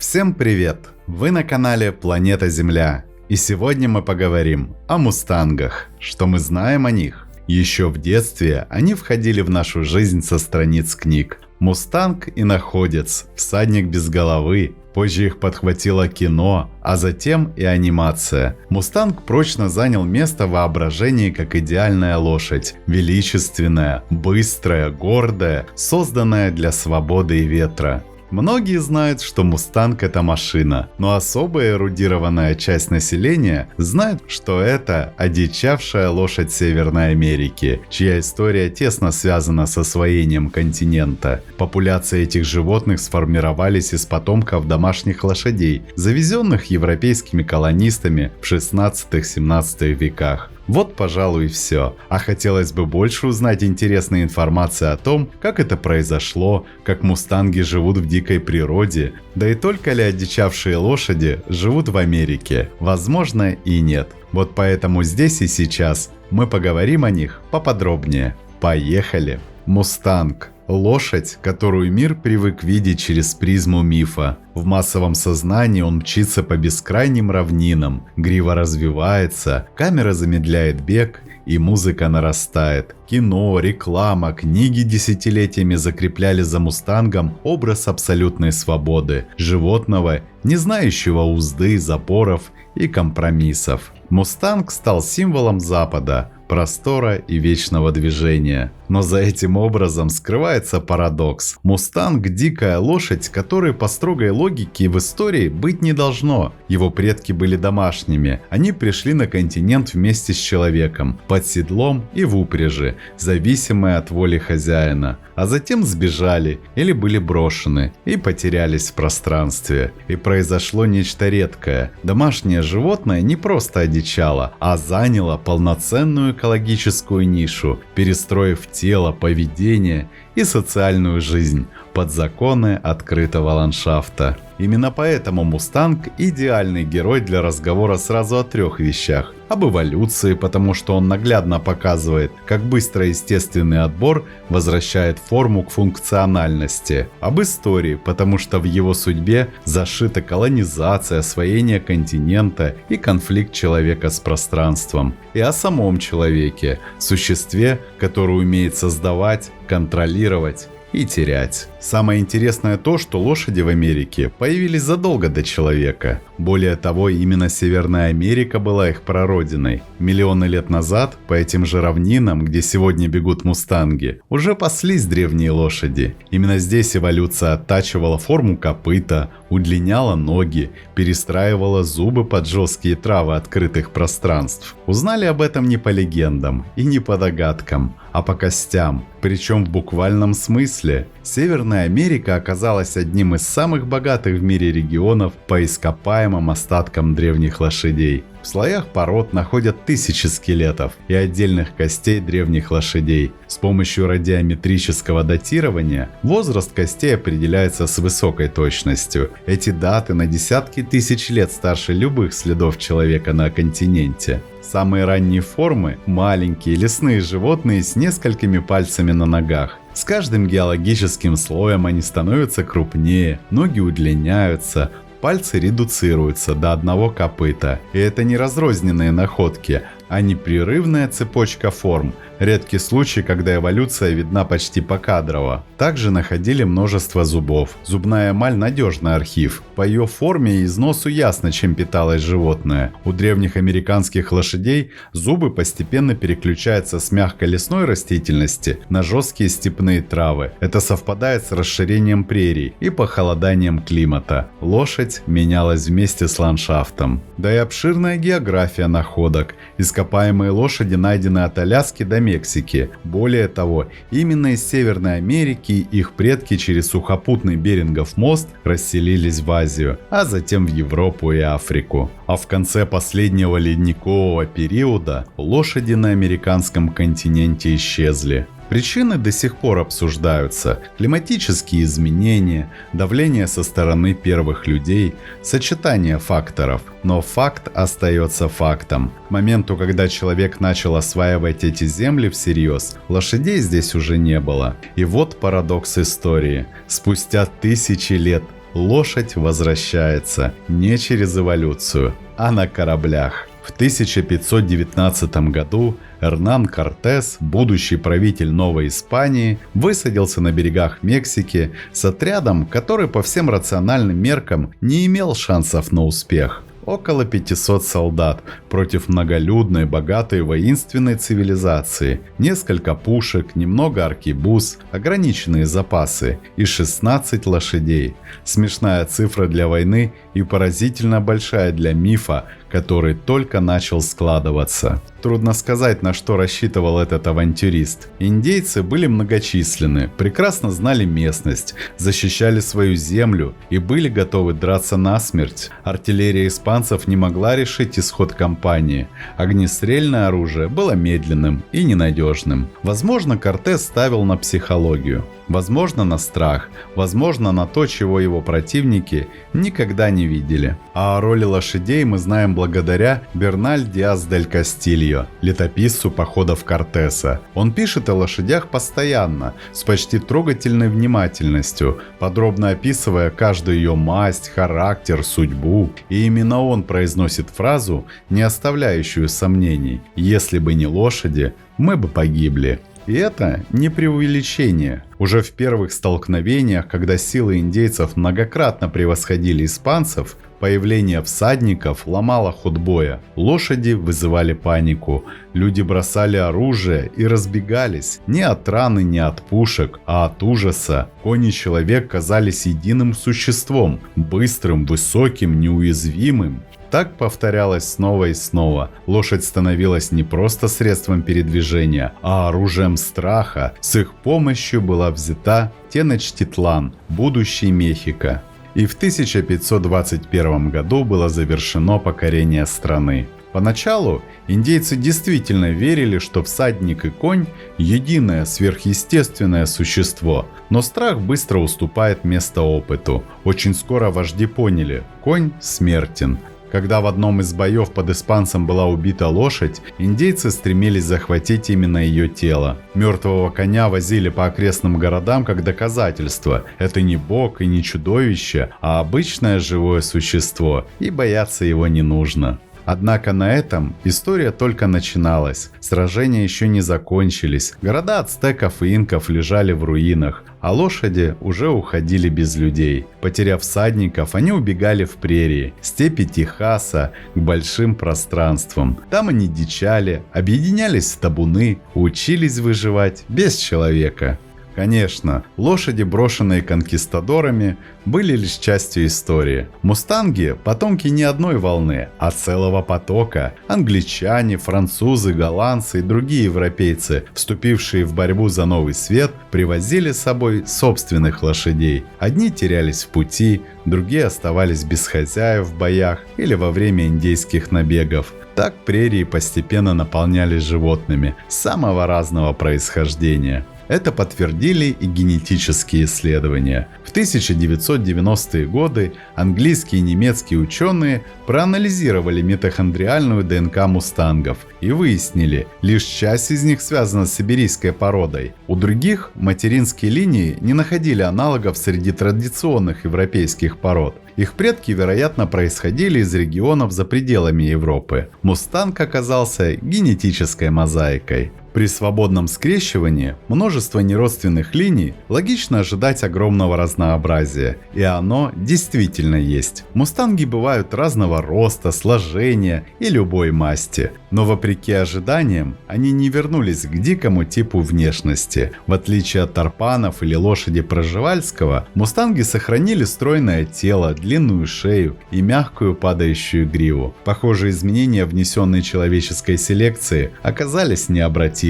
Всем привет! Вы на канале Планета Земля. И сегодня мы поговорим о мустангах. Что мы знаем о них? Еще в детстве они входили в нашу жизнь со страниц книг. Мустанг и находец, всадник без головы. Позже их подхватило кино, а затем и анимация. Мустанг прочно занял место в воображении как идеальная лошадь. Величественная, быстрая, гордая, созданная для свободы и ветра. Многие знают, что мустанг — это машина, но особая эрудированная часть населения знает, что это одичавшая лошадь Северной Америки, чья история тесно связана с освоением континента. Популяции этих животных сформировались из потомков домашних лошадей, завезенных европейскими колонистами в 16-17 веках. Вот, пожалуй, и все. А хотелось бы больше узнать интересной информации о том, как это произошло, как мустанги живут в дикой природе, да и только ли одичавшие лошади живут в Америке. Возможно, и нет. Вот поэтому здесь и сейчас мы поговорим о них поподробнее. Поехали! Мустанг. Лошадь, которую мир привык видеть через призму мифа. В массовом сознании он мчится по бескрайним равнинам, грива развивается, камера замедляет бег и музыка нарастает. Кино, реклама, книги десятилетиями закрепляли за мустангом образ абсолютной свободы, животного, не знающего узды, запоров и компромиссов. Мустанг стал символом Запада, простора и вечного движения. Но за этим образом скрывается парадокс. Мустанг – дикая лошадь, которой по строгой логике в истории быть не должно. Его предки были домашними. Они пришли на континент вместе с человеком, под седлом и в упряжи, зависимые от воли хозяина. А затем сбежали или были брошены и потерялись в пространстве. И произошло нечто редкое. Домашнее животное не просто одичало, а заняло полноценную экологическую нишу, перестроив тело, поведение и социальную жизнь под законы открытого ландшафта. Именно поэтому мустанг – идеальный герой для разговора сразу о трех вещах. Об эволюции, потому что он наглядно показывает, как быстро естественный отбор возвращает форму к функциональности. Об истории, потому что в его судьбе зашита колонизация, освоение континента и конфликт человека с пространством. И о самом человеке, существе, которое умеет создавать, контролировать и терять. Самое интересное то, что лошади в Америке появились задолго до человека. Более того, именно Северная Америка была их прародиной. Миллионы лет назад по этим же равнинам, где сегодня бегут мустанги, уже паслись древние лошади. Именно здесь эволюция оттачивала форму копыта, удлиняла ноги, перестраивала зубы под жесткие травы открытых пространств. Узнали об этом не по легендам и не по догадкам, а по костям. Причем в буквальном смысле. Северная Америка оказалась одним из самых богатых в мире регионов по ископаемым остаткам древних лошадей. В слоях пород находят тысячи скелетов и отдельных костей древних лошадей. С помощью радиометрического датирования возраст костей определяется с высокой точностью. Эти даты на десятки тысяч лет старше любых следов человека на континенте. Самые ранние формы – маленькие лесные животные с несколькими пальцами на ногах. С каждым геологическим слоем они становятся крупнее, ноги удлиняются, пальцы редуцируются до одного копыта. И это не разрозненные находки, а непрерывная цепочка форм. Редкий случай, когда эволюция видна почти покадрово. Также находили множество зубов. Зубная эмаль – надежный архив. По ее форме и износу ясно, чем питалось животное. У древних американских лошадей зубы постепенно переключаются с мягкой лесной растительности на жесткие степные травы. Это совпадает с расширением прерий и похолоданием климата. Лошадь менялась вместе с ландшафтом. Да и обширная география находок. Ископаемые лошади найдены от Аляски до Мексики. Более того, именно из Северной Америки их предки через сухопутный Берингов мост расселились в Азию, а затем в Европу и Африку. А в конце последнего ледникового периода лошади на американском континенте исчезли. Причины до сих пор обсуждаются: климатические изменения, давление со стороны первых людей, сочетание факторов. Но факт остается фактом. К моменту, когда человек начал осваивать эти земли всерьез, лошадей здесь уже не было. И вот парадокс истории. Спустя тысячи лет лошадь возвращается не через эволюцию, а на кораблях. В 1519 году Эрнан Кортес, будущий правитель Новой Испании, высадился на берегах Мексики с отрядом, который по всем рациональным меркам не имел шансов на успех. Около 500 солдат против многолюдной, богатой, воинственной цивилизации, несколько пушек, немного аркебуз, ограниченные запасы и 16 лошадей. Смешная цифра для войны и поразительно большая для мифа, который только начал складываться. Трудно сказать, на что рассчитывал этот авантюрист. Индейцы были многочисленны, прекрасно знали местность, защищали свою землю и были готовы драться насмерть. Артиллерия испанцев не могла решить исход кампании. Огнестрельное оружие было медленным и ненадежным. Возможно, Кортес ставил на психологию. Возможно, на страх, возможно, на то, чего его противники никогда не видели. А о роли лошадей мы знаем благодаря Берналь Диас дель Кастильо, летописцу походов Кортеса. Он пишет о лошадях постоянно, с почти трогательной внимательностью, подробно описывая каждую ее масть, характер, судьбу. И именно он произносит фразу, не оставляющую сомнений: «Если бы не лошади, мы бы погибли». И это не преувеличение. Уже в первых столкновениях, когда силы индейцев многократно превосходили испанцев, появление всадников ломало ход боя. Лошади вызывали панику. Люди бросали оружие и разбегались. Не от раны, не от пушек, а от ужаса. Кони и человек казались единым существом. Быстрым, высоким, неуязвимым. Так повторялось снова и снова. Лошадь становилась не просто средством передвижения, а оружием страха. С их помощью была взята Теночтитлан, будущий Мехико. И в 1521 году было завершено покорение страны. Поначалу индейцы действительно верили, что всадник и конь – единое сверхъестественное существо, но страх быстро уступает место опыту. Очень скоро вожди поняли – конь смертен. Когда в одном из боев под испанцем была убита лошадь, индейцы стремились захватить именно ее тело. Мертвого коня возили по окрестным городам как доказательство. Это не бог и не чудовище, а обычное живое существо, и бояться его не нужно. Однако на этом история только начиналась. Сражения еще не закончились. Города ацтеков и инков лежали в руинах, а лошади уже уходили без людей. Потеряв всадников, они убегали в прерии, степи Техаса, к большим пространствам. Там они дичали, объединялись в табуны, учились выживать без человека. Конечно, лошади, брошенные конкистадорами, были лишь частью истории. Мустанги – потомки не одной волны, а целого потока. Англичане, французы, голландцы и другие европейцы, вступившие в борьбу за новый свет, привозили с собой собственных лошадей. Одни терялись в пути, другие оставались без хозяев в боях или во время индейских набегов. Так прерии постепенно наполнялись животными самого разного происхождения. Это подтвердили и генетические исследования. В 1990-е годы английские и немецкие ученые проанализировали митохондриальную ДНК мустангов и выяснили, лишь часть из них связана с сибирийской породой. У других материнские линии не находили аналогов среди традиционных европейских пород. Их предки, вероятно, происходили из регионов за пределами Европы. Мустанг оказался генетической мозаикой. При свободном скрещивании множества неродственных линий логично ожидать огромного разнообразия, и оно действительно есть. Мустанги бывают разного роста, сложения и любой масти, но вопреки ожиданиям они не вернулись к дикому типу внешности. В отличие от тарпанов или лошади Пржевальского, мустанги сохранили стройное тело, длинную шею и мягкую падающую гриву. Похожие изменения, внесенные человеческой селекцией, оказались необратимыми.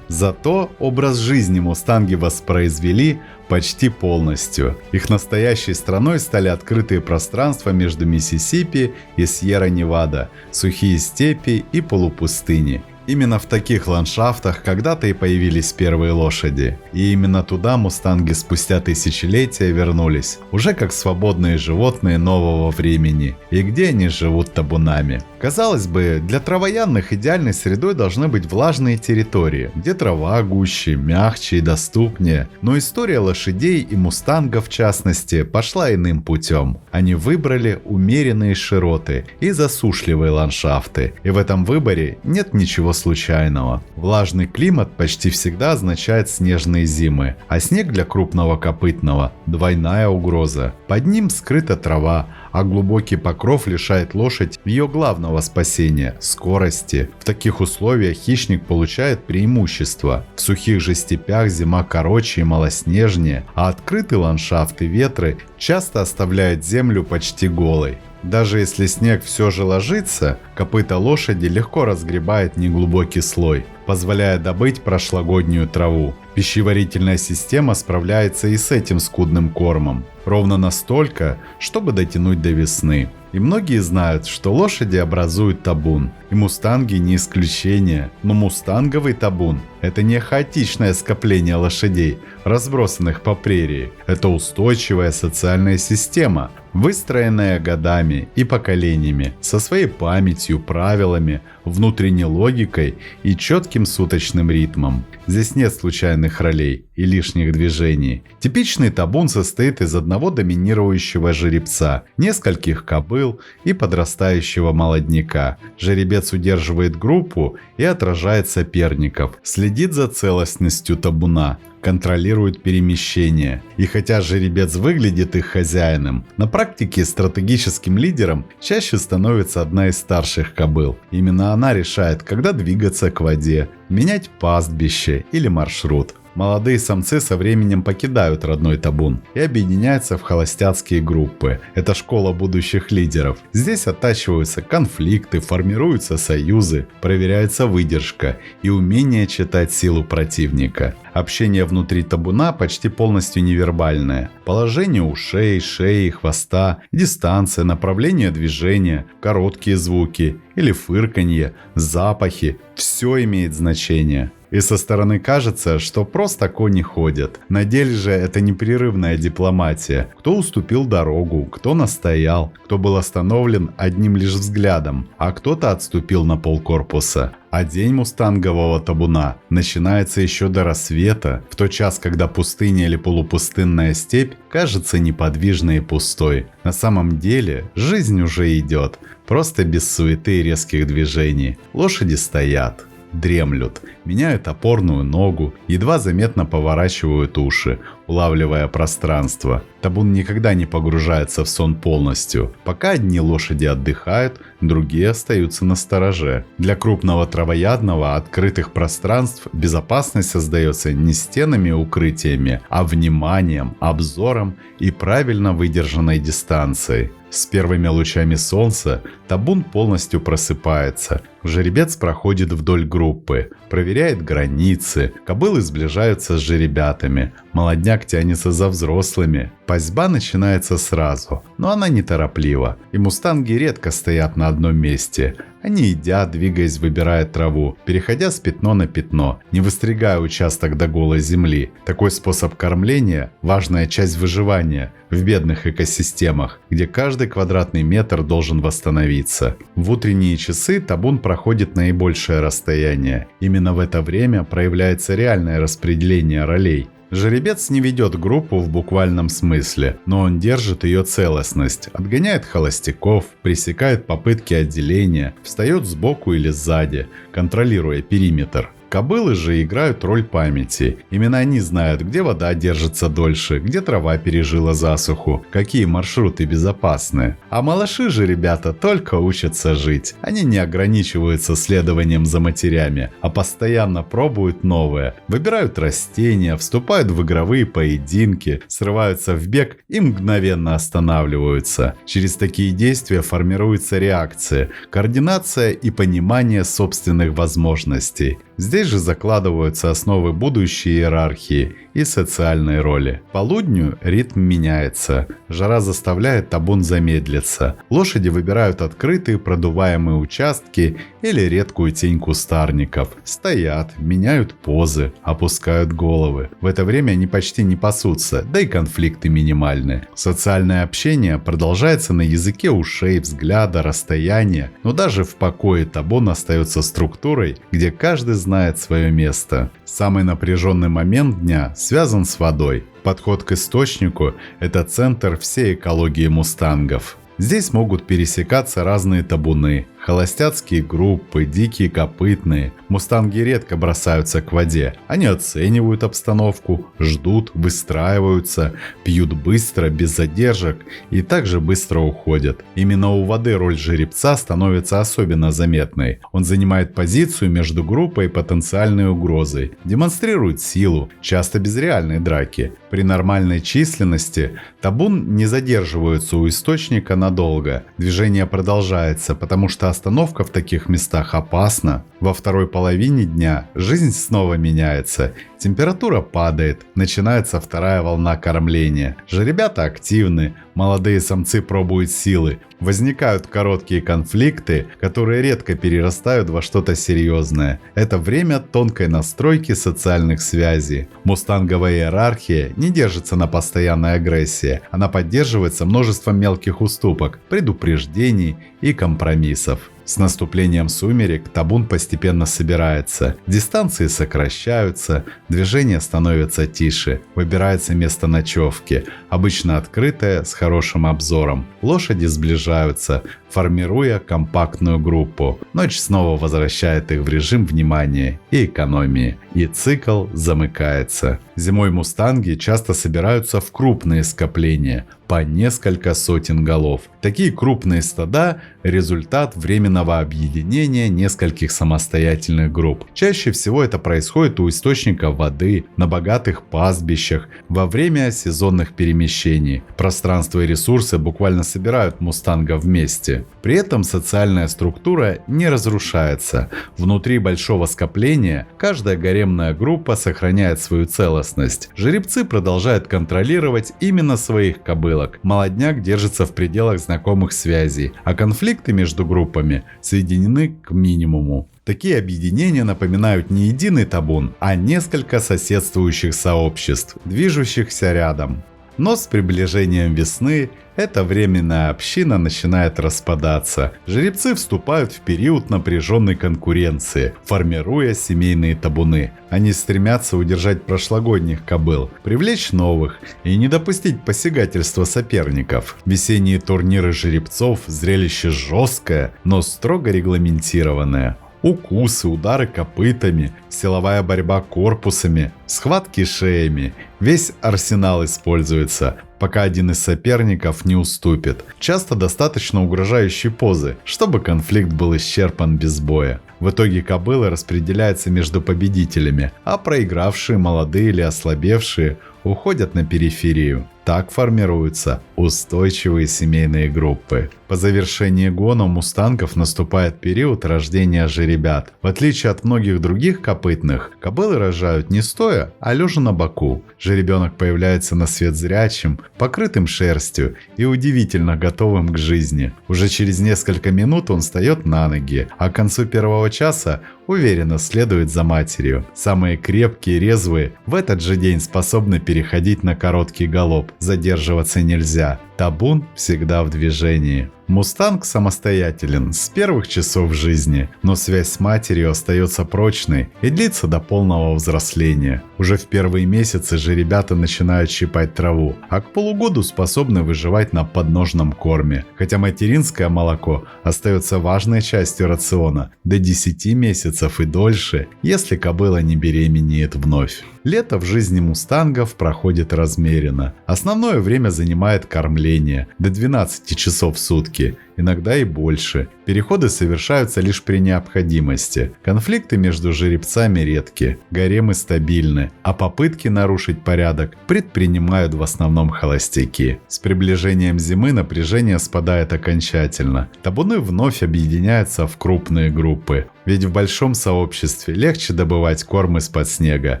Зато образ жизни мустанги воспроизвели почти полностью. Их настоящей страной стали открытые пространства между Миссисипи и Сьерра-Невада, сухие степи и полупустыни. Именно в таких ландшафтах когда-то и появились первые лошади. И именно туда мустанги спустя тысячелетия вернулись, уже как свободные животные нового времени, и где они живут табунами. Казалось бы, для травоядных идеальной средой должны быть влажные территории, где трава гуще, мягче и доступнее. Но история лошадей и мустангов в частности пошла иным путем. Они выбрали умеренные широты и засушливые ландшафты. И в этом выборе нет ничего случайного. Влажный климат почти всегда означает снежные зимы, а снег для крупного копытного – двойная угроза. Под ним скрыта трава, а глубокий покров лишает лошадь ее главного спасения – скорости. В таких условиях хищник получает преимущество. В сухих же степях зима короче и малоснежнее, а открытый ландшафт и ветры часто оставляют землю почти голой. Даже если снег все же ложится, копыта лошади легко разгребает неглубокий слой, позволяя добыть прошлогоднюю траву. Пищеварительная система справляется и с этим скудным кормом, ровно настолько, чтобы дотянуть до весны. И многие знают, что лошади образуют табун, и мустанги не исключение. Но мустанговый табун – это не хаотичное скопление лошадей, разбросанных по прерии. Это устойчивая социальная система, выстроенная годами и поколениями, со своей памятью, правилами, внутренней логикой и четким суточным ритмом. Здесь нет случайных ролей и лишних движений. Типичный табун состоит из одного доминирующего жеребца, нескольких кобыл и подрастающего молодняка. Жеребец удерживает группу и отражает соперников, следит за целостностью табуна, контролирует перемещение. И хотя жеребец выглядит их хозяином, на практике стратегическим лидером чаще становится одна из старших кобыл. Именно она решает, когда двигаться к воде, менять пастбище или маршрут. Молодые самцы со временем покидают родной табун и объединяются в холостяцкие группы. Это школа будущих лидеров. Здесь оттачиваются конфликты, формируются союзы, проверяется выдержка и умение читать силу противника. Общение внутри табуна почти полностью невербальное. Положение ушей, шеи, хвоста, дистанция, направление движения, короткие звуки или фырканье, запахи – все имеет значение. И со стороны кажется, что просто кони ходят. На деле же это непрерывная дипломатия. Кто уступил дорогу, кто настоял, кто был остановлен одним лишь взглядом, а кто-то отступил на полкорпуса. А день мустангового табуна начинается еще до рассвета, в тот час, когда пустыня или полупустынная степь кажется неподвижной и пустой. На самом деле жизнь уже идет, просто без суеты и резких движений. Лошади стоят, дремлют, меняют опорную ногу, едва заметно поворачивают уши, улавливая пространство. Табун никогда не погружается в сон полностью. Пока одни лошади отдыхают, другие остаются настороже. Для крупного травоядного открытых пространств безопасность создается не стенами и укрытиями, а вниманием, обзором и правильно выдержанной дистанцией. С первыми лучами солнца табун полностью просыпается. Жеребец проходит вдоль группы, проверяет границы, кобылы сближаются с жеребятами, молодняк тянется за взрослыми. Пасьба начинается сразу, но она нетороплива, и мустанги редко стоят на одном месте. Они едят, двигаясь, выбирая траву, переходя с пятно на пятно, не выстригая участок до голой земли. Такой способ кормления – важная часть выживания в бедных экосистемах, где каждый квадратный метр должен восстановиться. В утренние часы табун проходит наибольшее расстояние. Именно в это время проявляется реальное распределение ролей. Жеребец не ведет группу в буквальном смысле, но он держит ее целостность, отгоняет холостяков, пресекает попытки отделения, встает сбоку или сзади, контролируя периметр. Кобылы же играют роль памяти. Именно они знают, где вода держится дольше, где трава пережила засуху, какие маршруты безопасны. А малыши же, ребята, только учатся жить. Они не ограничиваются следованием за матерями, а постоянно пробуют новое. Выбирают растения, вступают в игровые поединки, срываются в бег и мгновенно останавливаются. Через такие действия формируется реакция, координация и понимание собственных возможностей. Здесь Здесь же закладываются основы будущей иерархии и социальной роли. К полудню ритм меняется. Жара заставляет табун замедлиться. Лошади выбирают открытые продуваемые участки или редкую тень кустарников. Стоят, меняют позы, опускают головы. В это время они почти не пасутся, да и конфликты минимальны. Социальное общение продолжается на языке ушей, взгляда, расстояния, но даже в покое табун остается структурой, где каждый знает свое место. Самый напряженный момент дня связан с водой. Подход к источнику – это центр всей экологии мустангов. Здесь могут пересекаться разные табуны, холостяцкие группы, дикие копытные. Мустанги редко бросаются к воде. Они оценивают обстановку, ждут, выстраиваются, пьют быстро, без задержек и также быстро уходят. Именно у воды роль жеребца становится особенно заметной. Он занимает позицию между группой и потенциальной угрозой, демонстрирует силу, часто без реальной драки. При нормальной численности табун не задерживается у источника надолго. Движение продолжается, потому что остановка в таких местах опасна. Во второй половине дня жизнь снова меняется. Температура падает, начинается вторая волна кормления. Жеребята активны, молодые самцы пробуют силы. Возникают короткие конфликты, которые редко перерастают во что-то серьезное. Это время тонкой настройки социальных связей. Мустанговая иерархия не держится на постоянной агрессии. Она поддерживается множеством мелких уступок, предупреждений и компромиссов. С наступлением сумерек табун постепенно собирается, дистанции сокращаются, движение становится тише, выбирается место ночевки, обычно открытое с хорошим обзором. Лошади сближаются, формируя компактную группу. Ночь снова возвращает их в режим внимания и экономии, и цикл замыкается. Зимой мустанги часто собираются в крупные скопления, по несколько сотен голов. Такие крупные стада – результат временного объединения нескольких самостоятельных групп. Чаще всего это происходит у источника воды, на богатых пастбищах, во время сезонных перемещений. Пространство и ресурсы буквально собирают мустангов вместе. При этом социальная структура не разрушается. Внутри большого скопления каждая гаремная группа сохраняет свою целостность. Жеребцы продолжают контролировать именно своих кобылок. Молодняк держится в пределах знакомых связей, а конфликты между группами сведены к минимуму. Такие объединения напоминают не единый табун, а несколько соседствующих сообществ, движущихся рядом. Но с приближением весны эта временная община начинает распадаться. Жеребцы вступают в период напряженной конкуренции, формируя семейные табуны. Они стремятся удержать прошлогодних кобыл, привлечь новых и не допустить посягательства соперников. Весенние турниры жеребцов – зрелище жесткое, но строго регламентированное. Укусы, удары копытами, силовая борьба корпусами, схватки шеями. Весь арсенал используется, пока один из соперников не уступит. Часто достаточно угрожающей позы, чтобы конфликт был исчерпан без боя. В итоге кобылы распределяются между победителями, а проигравшие, молодые или ослабевшие, уходят на периферию. Так формируются устойчивые семейные группы. По завершении гона у мустангов наступает период рождения жеребят. В отличие от многих других копытных, кобылы рожают не стоя, а лежа на боку. Жеребенок появляется на свет зрячим, покрытым шерстью и удивительно готовым к жизни. Уже через несколько минут он встает на ноги, а к концу первого часа уверенно следует за матерью. Самые крепкие и резвые в этот же день способны переходить на короткий галоп. Задерживаться нельзя. Табун всегда в движении. Мустанг самостоятелен с первых часов жизни, но связь с матерью остается прочной и длится до полного взросления. Уже в первые месяцы жеребята начинают щипать траву, а к полугоду способны выживать на подножном корме. Хотя материнское молоко остается важной частью рациона до 10 месяцев и дольше, если кобыла не беременеет вновь. Лето в жизни мустангов проходит размеренно. Основное время занимает кормление. давления до 12 часов в сутки, иногда и больше. Переходы совершаются лишь при необходимости. Конфликты между жеребцами редки, гаремы стабильны, а попытки нарушить порядок предпринимают в основном холостяки. С приближением зимы напряжение спадает окончательно. Табуны вновь объединяются в крупные группы. Ведь в большом сообществе легче добывать корм из-под снега,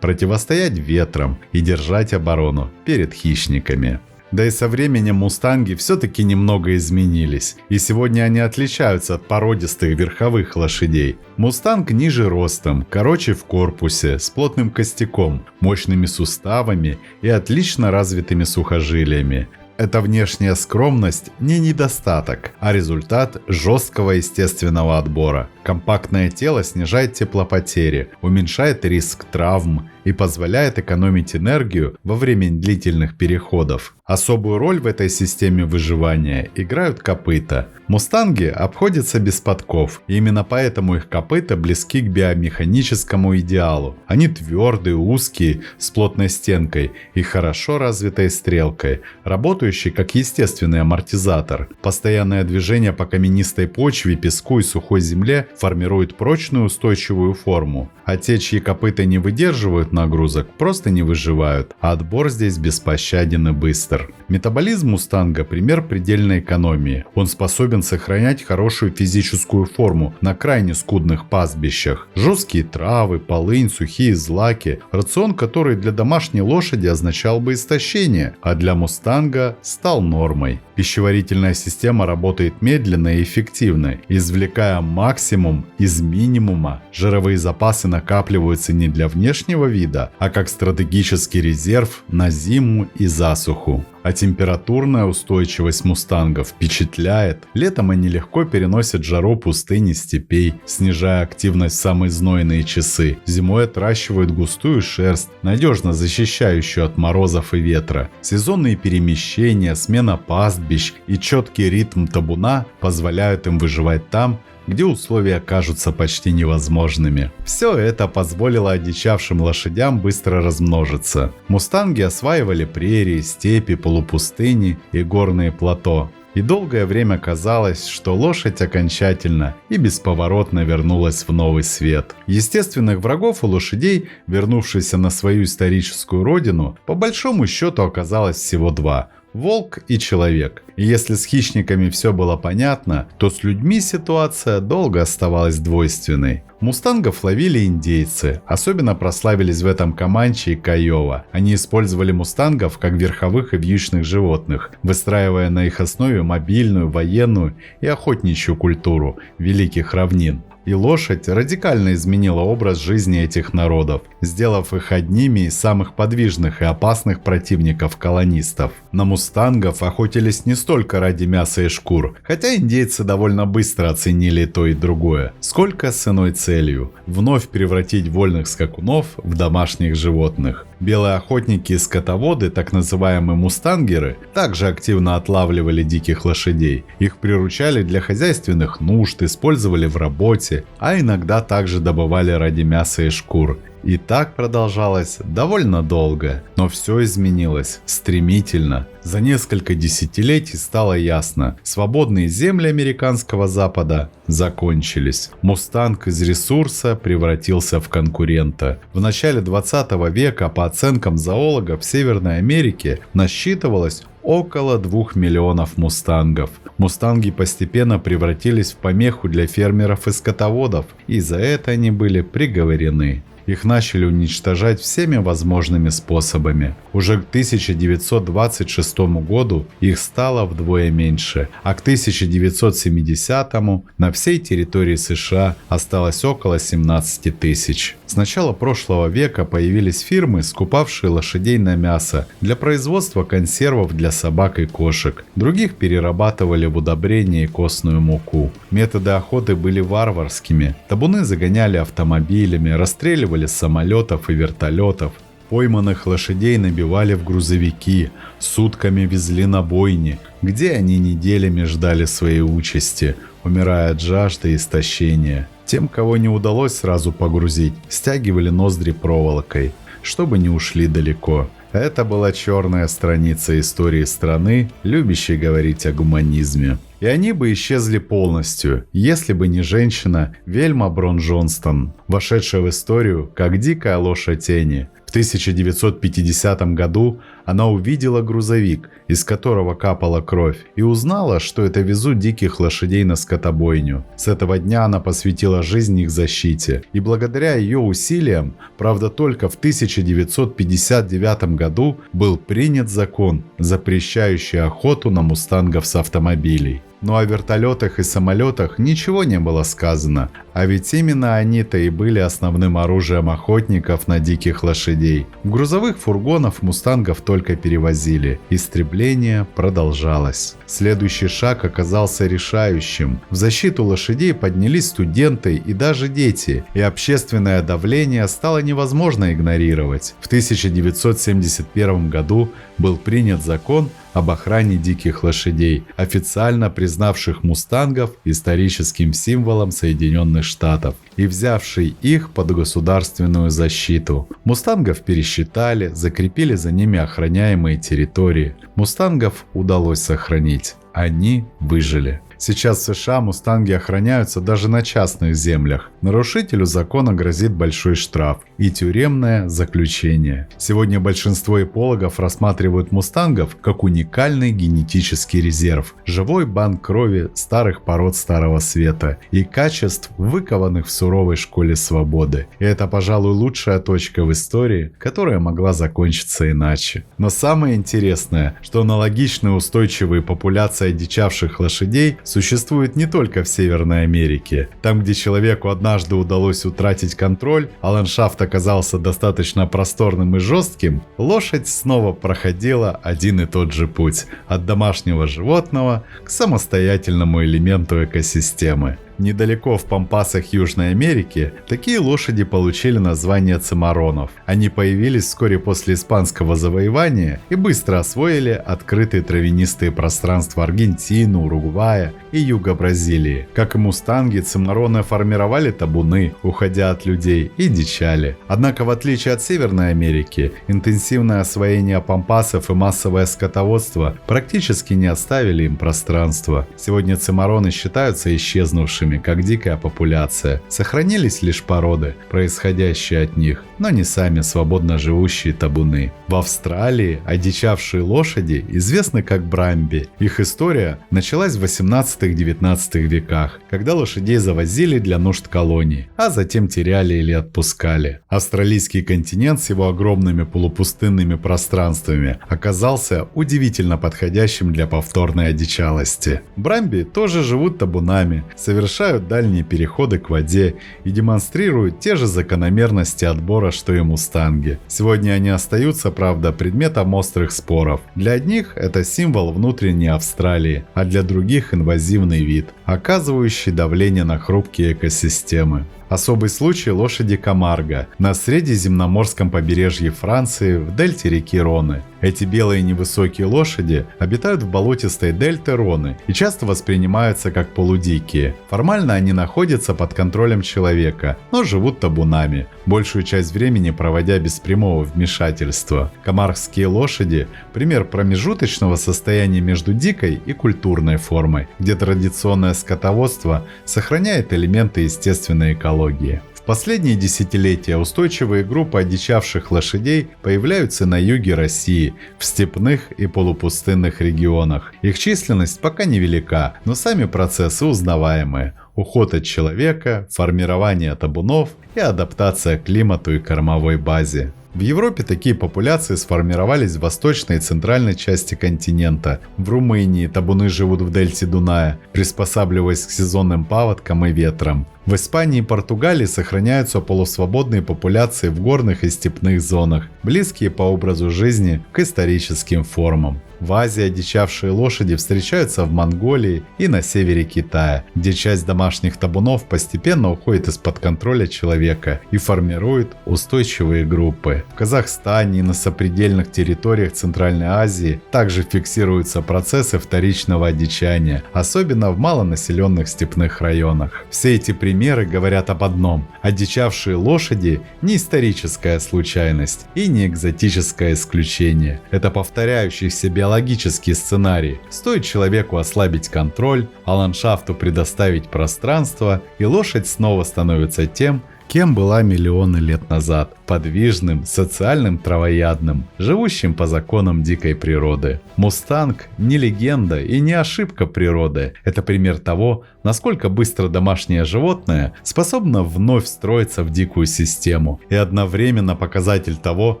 противостоять ветрам и держать оборону перед хищниками. Да и со временем мустанги все-таки немного изменились, и сегодня они отличаются от породистых верховых лошадей. Мустанг ниже ростом, короче в корпусе, с плотным костяком, мощными суставами и отлично развитыми сухожилиями. Эта внешняя скромность не недостаток, а результат жесткого естественного отбора. Компактное тело снижает теплопотери, уменьшает риск травм и позволяет экономить энергию во время длительных переходов. Особую роль в этой системе выживания играют копыта. Мустанги обходятся без подков, и именно поэтому их копыта близки к биомеханическому идеалу. Они твердые, узкие, с плотной стенкой и хорошо развитой стрелкой, работающей как естественный амортизатор. Постоянное движение по каменистой почве, песку и сухой земле формирует прочную устойчивую форму. А те, чьи копыта не выдерживают нагрузок, просто не выживают, а отбор здесь беспощаден и быстр. Метаболизм мустанга – пример предельной экономии. Он способен сохранять хорошую физическую форму на крайне скудных пастбищах. Жесткие травы, полынь, сухие злаки – рацион, который для домашней лошади означал бы истощение, а для мустанга стал нормой. Пищеварительная система работает медленно и эффективно, извлекая максимум из минимума. Жировые запасы накапливаются не для внешнего вида, а как стратегический резерв на зиму и засуху. А температурная устойчивость мустангов впечатляет. Летом они легко переносят жару пустынь и степей, снижая активность в самые знойные часы. Зимой отращивают густую шерсть, надежно защищающую от морозов и ветра. Сезонные перемещения, смена пастбищ и четкий ритм табуна позволяют им выживать там, где условия кажутся почти невозможными. Все это позволило одичавшим лошадям быстро размножиться. Мустанги осваивали прерии, степи, полупустыни и горные плато. И долгое время казалось, что лошадь окончательно и бесповоротно вернулась в новый свет. Естественных врагов у лошадей, вернувшихся на свою историческую родину, по большому счету оказалось всего два – волк и человек. И если с хищниками все было понятно, то с людьми ситуация долго оставалась двойственной. Мустангов ловили индейцы, особенно прославились в этом Команчи и Кайова. Они использовали мустангов как верховых и вьючных животных, выстраивая на их основе мобильную, военную и охотничью культуру великих равнин. И лошадь радикально изменила образ жизни этих народов, сделав их одними из самых подвижных и опасных противников колонистов. На мустангов охотились не столько ради мяса и шкур, хотя индейцы довольно быстро оценили то и другое, сколько с иной целью – вновь превратить вольных скакунов в домашних животных. Белые охотники и скотоводы, так называемые мустангеры, также активно отлавливали диких лошадей. Их приручали для хозяйственных нужд, использовали в работе, а иногда также добывали ради мяса и шкур. И так продолжалось довольно долго, но все изменилось стремительно. За несколько десятилетий стало ясно, свободные земли американского запада закончились. Мустанг из ресурса превратился в конкурента. В начале 20 века, по оценкам зоологов, в Северной Америке насчитывалось около 2 миллионов мустангов. Мустанги постепенно превратились в помеху для фермеров и скотоводов, и за это они были приговорены. Их начали уничтожать всеми возможными способами. Уже к 1926 году их стало вдвое меньше, а к 1970 на всей территории США осталось около 17 тысяч. С начала прошлого века появились фирмы, скупавшие лошадей на мясо для производства консервов для собак и кошек. Других перерабатывали в удобрения и костную муку. Методы охоты были варварскими. Табуны загоняли автомобилями, расстреливали с самолетов и вертолетов. Пойманных лошадей набивали в грузовики, сутками везли на бойни, где они неделями ждали своей участи, умирая от жажды и истощения. Тем, кого не удалось сразу погрузить, стягивали ноздри проволокой. чтобы не ушли далеко. Это была черная страница истории страны, любящей говорить о гуманизме. И они бы исчезли полностью, если бы не женщина Вельма Брон-Джонстон, вошедшая в историю как дикая лошадь тени. В 1950 году она увидела грузовик, из которого капала кровь, и узнала, что это везут диких лошадей на скотобойню. С этого дня она посвятила жизнь их защите. И благодаря ее усилиям, правда только в 1959 году, был принят закон, запрещающий охоту на мустангов с автомобилей. Но о вертолетах и самолетах ничего не было сказано, а ведь именно они-то и были основным оружием охотников на диких лошадей. Грузовых фургонов мустангов только перевозили, истребление продолжалось. Следующий шаг оказался решающим. В защиту лошадей поднялись студенты и даже дети, и общественное давление стало невозможно игнорировать. В 1971 году был принят закон об охране диких лошадей, официально признавших мустангов историческим символом Соединенных Штатов и взявший их под государственную защиту. Мустангов пересчитали, закрепили за ними охраняемые территории. Мустангов удалось сохранить. Они выжили. Сейчас в США мустанги охраняются даже на частных землях. Нарушителю закона грозит большой штраф и тюремное заключение. Сегодня большинство экологов рассматривают мустангов как уникальный генетический резерв, живой банк крови старых пород Старого Света и качеств, выкованных в суровой школе свободы. И это, пожалуй, лучшая точка в истории, которая могла закончиться иначе. Но самое интересное, что аналогичные устойчивые популяции одичавших лошадей существует не только в Северной Америке. Там, где человеку однажды удалось утратить контроль, а ландшафт оказался достаточно просторным и жестким, лошадь снова проходила один и тот же путь – от домашнего животного к самостоятельному элементу экосистемы. Недалеко в пампасах Южной Америки такие лошади получили название цимаронов. Они появились вскоре после испанского завоевания и быстро освоили открытые травянистые пространства Аргентины, Уругвая и юга Бразилии. Как и мустанги, цимароны формировали табуны, уходя от людей, и дичали. Однако, в отличие от Северной Америки, интенсивное освоение пампасов и массовое скотоводство практически не оставили им пространства. Сегодня цимароны считаются исчезнувшими как дикая популяция. Сохранились лишь породы, происходящие от них, но не сами свободно живущие табуны. В Австралии одичавшие лошади известны как брамби. Их история началась в 18-19 веках, когда лошадей завозили для нужд колоний, а затем теряли или отпускали. Австралийский континент с его огромными полупустынными пространствами оказался удивительно подходящим для повторной одичалости. Брамби тоже живут табунами, совершают дальние переходы к воде и демонстрируют те же закономерности отбора, что и мустанги. Сегодня они остаются, правда, предметом острых споров. Для одних это символ внутренней Австралии, а для других инвазивный вид, оказывающий давление на хрупкие экосистемы. Особый случай лошади Камарго на средиземноморском побережье Франции в дельте реки Роны. Эти белые невысокие лошади обитают в болотистой дельте Роны и часто воспринимаются как полудикие. Формально они находятся под контролем человека, но живут табунами, большую часть времени проводя без прямого вмешательства. Камаргские лошади – пример промежуточного состояния между дикой и культурной формой, где традиционное скотоводство сохраняет элементы естественной экологии. В последние десятилетия устойчивые группы одичавших лошадей появляются на юге России, в степных и полупустынных регионах. Их численность пока невелика, но сами процессы узнаваемые. Уход от человека, формирование табунов и адаптация к климату и кормовой базе. В Европе такие популяции сформировались в восточной и центральной части континента. В Румынии табуны живут в дельте Дуная, приспосабливаясь к сезонным паводкам и ветрам. В Испании и Португалии сохраняются полусвободные популяции в горных и степных зонах, близкие по образу жизни к историческим формам. В Азии одичавшие лошади встречаются в Монголии и на севере Китая, где часть домашних табунов постепенно уходит из-под контроля человека и формирует устойчивые группы. В Казахстане и на сопредельных территориях Центральной Азии также фиксируются процессы вторичного одичания, особенно в малонаселенных степных районах. Все эти примеры говорят об одном: одичавшие лошади не историческая случайность и не экзотическое исключение. Это повторяющийся биологический сценарий. Стоит человеку ослабить контроль, а ландшафту предоставить пространство, и лошадь снова становится тем, кем была миллионы лет назад: подвижным, социальным травоядным, живущим по законам дикой природы. Мустанг не легенда и не ошибка природы. Это пример того, насколько быстро домашнее животное способно вновь встроиться в дикую систему, и одновременно показатель того,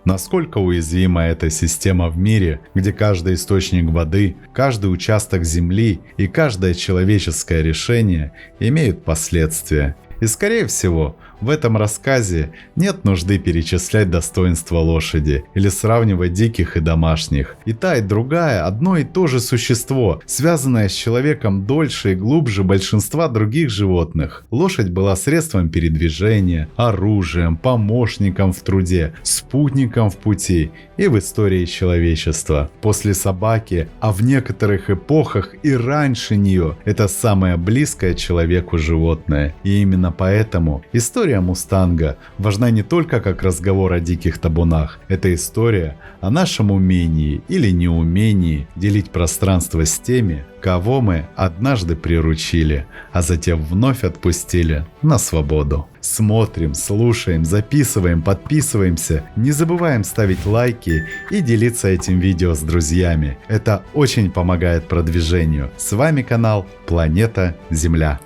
насколько уязвима эта система в мире, где каждый источник воды, каждый участок земли и каждое человеческое решение имеют последствия. И скорее всего, в этом рассказе нет нужды перечислять достоинства лошади или сравнивать диких и домашних. И та, и другая одно и то же существо, связанное с человеком дольше и глубже большинства других животных. Лошадь была средством передвижения, оружием, помощником в труде, спутником в пути и в истории человечества. После собаки, а в некоторых эпохах и раньше нее, это самое близкое человеку животное. И именно поэтому история мустанга важна не только как разговор о диких табунах. Это история о нашем умении или неумении делить пространство с теми, кого мы однажды приручили, а затем вновь отпустили на свободу. Смотрим, слушаем, записываем, подписываемся. Не забываем ставить лайки и делиться этим видео с друзьями. Это очень помогает продвижению. С вами канал Планета Земля.